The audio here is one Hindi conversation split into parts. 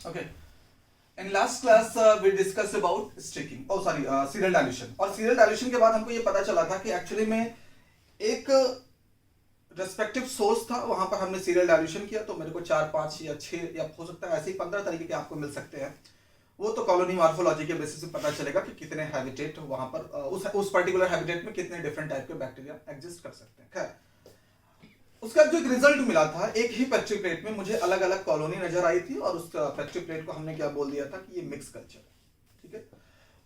Okay. In last class we discussed about streaking. Oh sorry, serial dilution. और serial dilution के बाद हमको ये पता चला था कि एक्चुअली में एक रेस्पेक्टिव सोर्स था, वहां पर हमने सीरियल डायल्यूशन किया तो मेरे को 4, 5 या 6 या हो सकता है ऐसे ही 15 तरीके के आपको मिल सकते हैं। वो तो कॉलोनी मॉर्फोलॉजी के बेसिस पे पता चलेगा कि कितने हैबिटेट वहां पर उस पर्टिकुलर हैबिटेट में कितने डिफरेंट टाइप के बैक्टीरिया एग्जिस्ट कर सकते हैं। खैर, उसका जो एक रिजल्ट मिला था, एक ही पेट्री प्लेट में मुझे अलग अलग कॉलोनी नजर आई थी और उस पेट्री प्लेट को हमने क्या बोल दिया था कि ये मिक्स कल्चर है। ठीक है,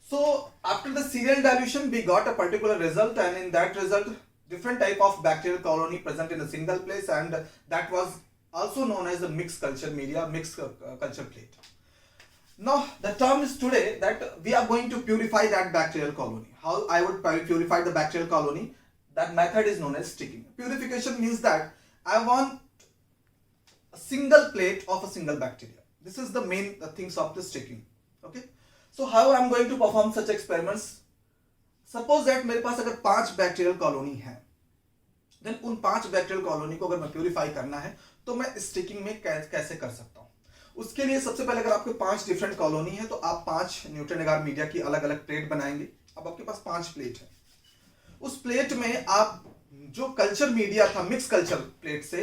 so after the serial dilution we got a particular result and in that result different type of bacterial colony present in a single place, and that was also known as the mixed culture media, mixed culture plate. Now the term is today that we are going to purify that bacterial colony. How I would purify the bacterial colony? That method is known as sticking. Purification means that I want a single plate of a single bacteria. This is the main things of the sticking. Okay, so how I am going to perform such experiments? Suppose that मेरे पास अगर 5 बैक्टीरियल कॉलोनी है, देन उन 5 बैक्टीरियल कॉलोनी को अगर मैं प्यूरिफाई करना है तो मैं स्टिकिंग में कैसे कर सकता हूं। उसके लिए सबसे पहले अगर आपके 5 डिफरेंट कॉलोनी है तो आप 5 न्यूट्रॉन एगार मीडिया की अलग अलग प्लेट बनाएंगे। अब आपके पास 5 प्लेट है, उस प्लेट में आप जो कल्चर मीडिया था मिक्स कल्चर प्लेट से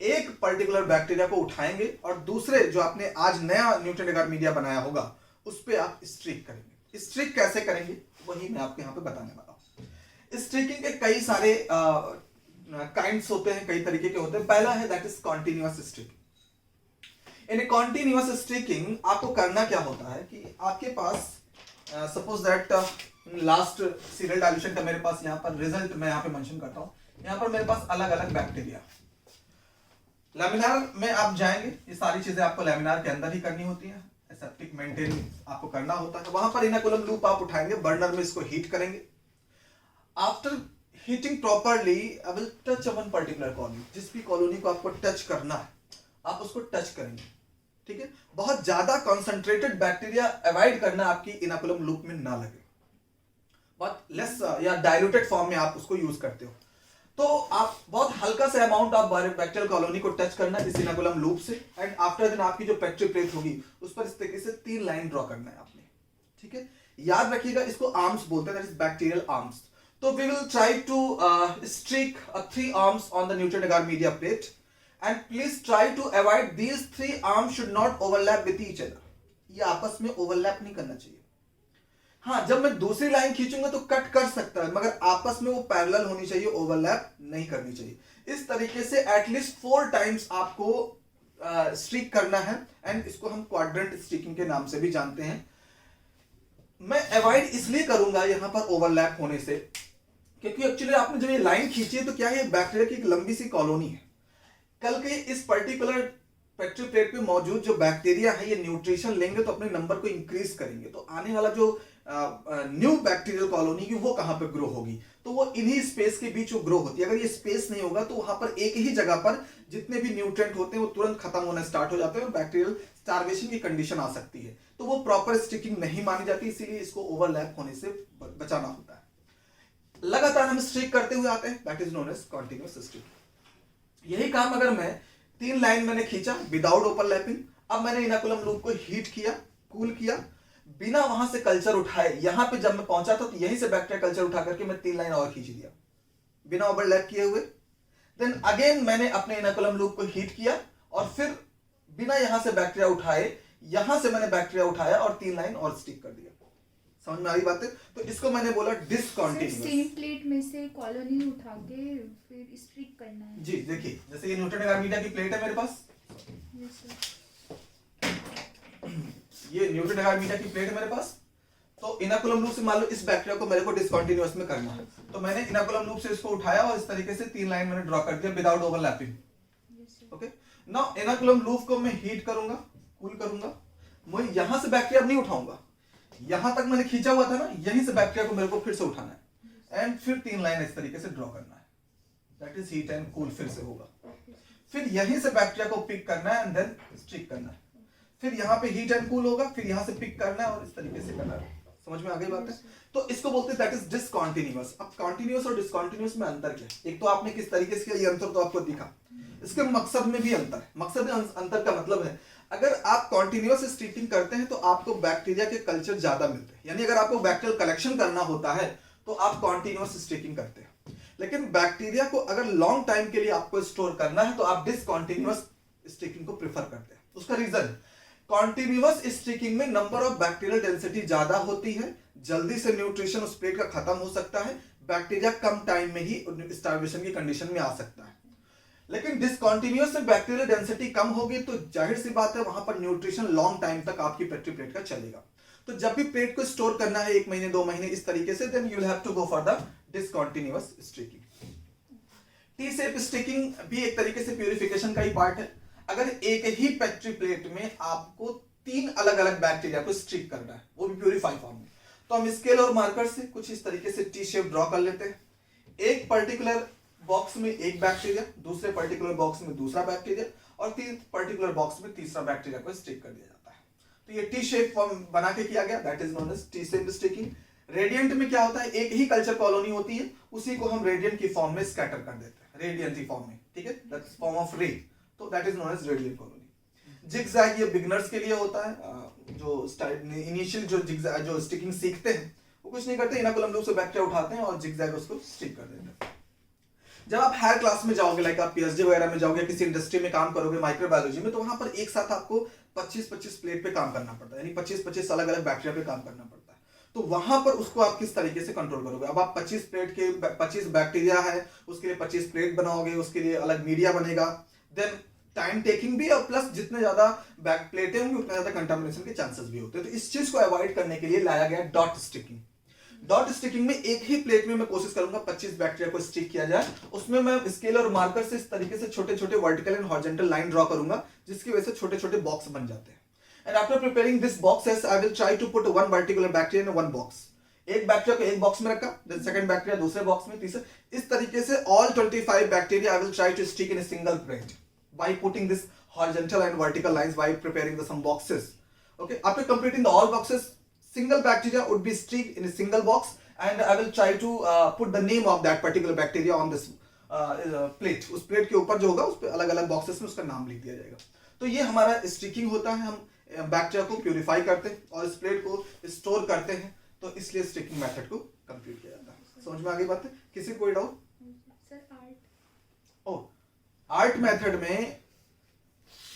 एक पर्टिकुलर बैक्टीरिया को उठाएंगे और दूसरे जो आपने आज नया न्यूट्रॉन एगार मीडिया बनाया होगा उस पर आप स्ट्रिक करेंगे। स्ट्रिक कैसे करेंगे वही मैं आपको यहाँ पे बताने वाला हूँ। स्ट्रिकिंग के कई सारे काइंड्स होते हैं, कई तरीके के होते हैं। पहला है that is continuous streaking. In continuous streaking आपको करना क्या होता है कि आपके पास suppose that last serial dilution का मेरे पास यहाँ पर रिजल्ट मैं यहाँ पे मेंशन करता हूँ। यहाँ पर मेरे पास अलग अलग बैक्टीरिया, लैमिनार में आप जाएंगे, ये सारी चीजें आपको लैमिनार के अंदर ही करनी होती है, एसेप्टिक मेंटेन आपको करना होता है। वहां पर इनोकुलम लूप आप उठाएंगे, बर्नर में इसको हीट करेंगे। After heating properly I will touch one particular colony. जिस भी कॉलोनी को आपको टच करना है आप उसको टच करेंगे। ठीक है, बहुत ज्यादा कॉन्सेंट्रेटेड बैक्टीरिया अवॉइड करना, आपकी इनोकुलम लूप में ना लगे, बहुत लेस या डाइल्यूटेड फॉर्म में आप उसको यूज करते हो तो आप बहुत हल्का सा अमाउंट ऑफ बैक्टीरियल कॉलोनी को टच करना इस इनोकुलम लूप से, एंड आफ्टर देन आपकी जो पेट्री प्लेट होगी उस पर इस तरीके से 3 लाइन ड्रॉ करना है आपने। ठीक है, याद रखिएगा इसको आर्म्स बोलते हैं, दैट इज बैक्टीरियल आर्म्स। तो we will try to streak 3 arms on the nutrient agar media plate and please try to avoid these 3 arms should not overlap with each other. ये आपस में ओवरलैप नहीं करना चाहिए। हाँ, जब मैं दूसरी लाइन खींचूंगा तो कट कर सकता है, मगर आपस में वो पैरेलल होनी चाहिए, ओवरलैप नहीं करनी चाहिए। इस तरीके से एटलीस्ट 4 टाइम्स आपको स्ट्रिक करना है, एंड इसको हम क्वाड्रेंट स्ट्रिकिंग के नाम से भी जानते हैं। मैं अवॉइड इसलिए करूंगा यहां पर ओवरलैप होने से, क्योंकि एक्चुअली आपने जब ये लाइन खींची है तो क्या है, बैक्टीरिया की एक लंबी सी कॉलोनी है। कल के इस पर्टिकुलर पेट्री प्लेट पे मौजूद जो बैक्टीरिया है ये न्यूट्रिशन लेंगे तो अपने नंबर को इंक्रीज करेंगे, तो आने वाला जो न्यू बैक्टीरियल कॉलोनी की वो कहां पे ग्रो होगी, तो वो इन्हीं स्पेस के बीच वो ग्रो होती है। अगर ये स्पेस नहीं होगा तो वहां पर एक ही जगह पर जितने भी न्यूट्रिएंट होते हैं वो तुरंत खत्म होना स्टार्ट हो जाते हैं और बैक्टीरियल स्टार्वेशन की कंडीशन आ सकती है, तो वो प्रॉपर स्टिकिंग नहीं मानी जाती, इसीलिए इसको ओवरलैप होने से बचाना होता है। लगातार हम स्ट्रिक करते हुए आते हैं, that is known as continuous streaking. यही काम अगर मैं 3 लाइन मैंने खींचा विदाउट ओवरलैपिंग, अब मैंने इनोकुलम लूप को हीट किया, कूल किया, बिना वहां से कल्चर उठाए यहां पे जब मैं पहुंचा था तो यहीं से बैक्टीरिया कल्चर उठा करके मैं 3 लाइन और खींच दिया बिना ओवरलैप किए हुए। देन अगेन मैंने अपने इनोकुलम लूप को हीट किया और फिर बिना यहां से बैक्टीरिया उठाए यहां से मैंने बैक्टीरिया उठाया और 3 लाइन और स्टिक कर दिया। समझ में आ रही बात है? तो इसको मैंने बोला डिसकंटिन्यूअस। सेम प्लेट में से कॉलोनी उठा के फिर स्ट्रिक करना है। जी देखिए, जैसे ये न्यूट्रॉन एगार मीडिया की प्लेट है मेरे पास, ये न्यूट्रॉन एगार मीडिया की प्लेट है मेरे पास, तो इनोकुलम लूप से मान लो इस बैक्टीरिया को मेरे को डिसकंटिन्यूअस में करना है, तो मैंने इनोकुलम लूप से इसको उठाया और इस तरीके से 3 लाइन मैंने ड्रॉ कर दिया without overlapping. Okay, now inoculum loop को मैं हीट करूंगा, कूल करूंगा, मैं यहां से बैक्टीरिया नहीं उठाऊंगा, यहां तक मैंने खींचा हुआ था ना, यहीं से बैक्टीरिया को मेरे को फिर से उठाना है एंड फिर 3 लाइन इस तरीके से ड्रॉ करना है, that is heat and cool फिर से होगा। फिर यहीं से बैक्टीरिया को पिक करना है एंड देन स्टिक करना है, फिर यहाँ पे हीट एंड कूल होगा, फिर यहाँ से पिक करना है और इस तरीके से करना है। समझ में आ गई बात है? तो इसको बोलते हैं दैट इज डिसकंटिन्यूअस। अब कॉन्टिन्यूअस और डिसकंटिन्यूअस में अंतर क्या है? एक तो आपने किस तरीके से किया ये अंतर तो आपको दिखा, इसके मकसद में भी अंतर है। मकसद में अंतर का मतलब है अगर आप कॉन्टिन्यूअस स्टिकिंग करते हैं तो आपको बैक्टीरिया के कल्चर ज्यादा मिलते हैं, यानी अगर आपको बैक्टीरियल कलेक्शन करना होता है तो आप कॉन्टिन्यूअस स्टिकिंग करते हैं। लेकिन बैक्टीरिया को अगर लॉन्ग टाइम के लिए आपको स्टोर करना है तो आप डिसकॉन्टिन्यूअस स्टिकिंग को प्रेफर करते हैं। उसका रीजन, कॉन्टिन्यूअस स्टिकिंग में नंबर ऑफ बैक्टीरियल डेंसिटी ज्यादा होती है, जल्दी से न्यूट्रिशन उस प्लेट का खत्म हो सकता है, बैक्टीरिया कम टाइम में ही स्टार्वेशन की कंडीशन में आ सकता है। लेकिन डिसकॉन्टिन्यूअस में बैक्टीरियल डेंसिटी कम होगी तो जाहिर सी बात है वहां पर न्यूट्रिशन लॉन्ग टाइम तक आपकी पेट्री प्लेट का चलेगा। तो जब भी प्लेट को स्टोर करना है 1 महीने 2 महीने इस तरीके से, then you will have to go for the discontinuous streaking. T shape streaking भी एक तरीके से प्यूरिफिकेशन का ही पार्ट है। अगर एक ही पेट्री प्लेट में आपको 3 अलग अलग बैक्टीरिया को स्टिक करना है, वो भी प्यूरिफाई फॉर्म में, तो हम स्केल और मार्कर से कुछ इस तरीके से टी शेप ड्रॉ कर लेते हैं। एक पर्टिकुलर बॉक्स में एक बैक्टीरिया, दूसरे पर्टिकुलर बॉक्स में दूसरा बैक्टीरिया और तीन पर्टिकुलर बॉक्स में तीसरा बैक्टीरिया को स्टिक कर दिया जाता है। तो ये टी शेप फॉर्म बना के किया गया, that is known as T shape streaking. Radiant में क्या होता है, एक ही कल्चर कॉलोनी होती है, उसी को हम रेडियंट की फॉर्म में स्कैटर कर देते हैं, रेडियंट की फॉर्म में, ठीक है, दैट्स फॉर्म ऑफ रे, तो that is known as radiant colony. Zigzag ये बिगनर्स के लिए होता है, जो इनिशियल जो स्टिकिंग सीखते हैं वो कुछ नहीं करते, इनाकुलम लूप से बैक्टीरिया उठाते हैं और जिगजैग उसको स्टिक कर देते हैं। जब आप हायर क्लास में जाओगे, लाइक आप पीएचडी वगैरह में जाओगे, किसी इंडस्ट्री में काम करोगे माइक्रोबायोलॉजी में, तो वहां पर एक साथ आपको 25-25 प्लेट पे काम करना पड़ता है, यानी 25-25 अलग अलग बैक्टीरिया पे काम करना पड़ता है। तो वहां पर उसको आप किस तरीके से कंट्रोल करोगे। अब आप 25 प्लेट के 25 बैक्टीरिया है, उसके लिए 25 प्लेट बनाओगे, उसके लिए अलग मीडिया बनेगा, देन टाइम टेकिंग भी, और प्लस जितने ज्यादा बैक प्लेटें होंगी उतने ज्यादा कंटामिनेशन के चांसेस भी होते हैं। तो इस चीज को अवॉइड करने के लिए लाया गया डॉट स्टिकिंग। डॉट स्टिकिंग में एक ही प्लेट में मैं कोशिश करूंगा 25 बैक्टीरिया को स्टिक किया जाए, उसमें मैं स्केल और मार्कर से इस तरीके से छोटे छोटे vertical and horizontal line draw करूंगा, जिसकी वजह से छोटे छोटे बॉक्स बन जाते हैं। And after preparing this boxes I will try to put one particular bacteria in one box. एक बैक्टीरिया को एक बॉक्स में रखा, देन सेकंड बैक्टीरिया दूसरे बॉक्स में, तीसरे, इस तरीके से all 25 bacteria I will try to stick in a single plate by putting this horizontal and vertical lines by preparing some boxes. Okay, after completing the all boxes, single bacteria would be sticked in a single box, and I will try to put the name of that particular bacteria on this plate. उस प्लेट के ऊपर जो होगा उस पे अलग अलग बॉक्सेस में उसका नाम लिख दिया जाएगा। तो ये हमारा स्टिकिंग होता है, हम बैक्टीरिया को प्यूरिफाई करते हैं और इस प्लेट को स्टोर करते हैं, तो इसलिए स्टिकिंग मेथड को कंप्लीट किया जाता है। समझ में आ गई बात है? किसी कोई डाउट? सर आर्ट, ओ आर्ट मेथड में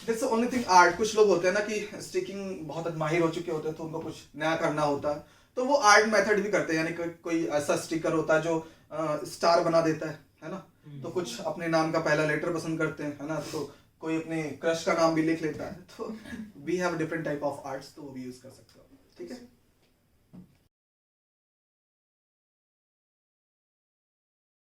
दिस ओनली थिंग आर्ट, कुछ लोग होते हैं ना कि स्टिकिंग बहुत माहिर हो चुके होते हैं तो उनको कुछ नया करना होता है, तो वो आर्ट मेथड भी करते हैं, यानी कोई ऐसा स्टिकर होता है जो स्टार बना देता है ना, तो कुछ अपने नाम का पहला लेटर पसंद करते हैं, है ना, तो कोई अपने क्रश का नाम भी लिख लेता है, तो we have different type of arts, तो वो भी यूज कर सकते हो, ठीक है।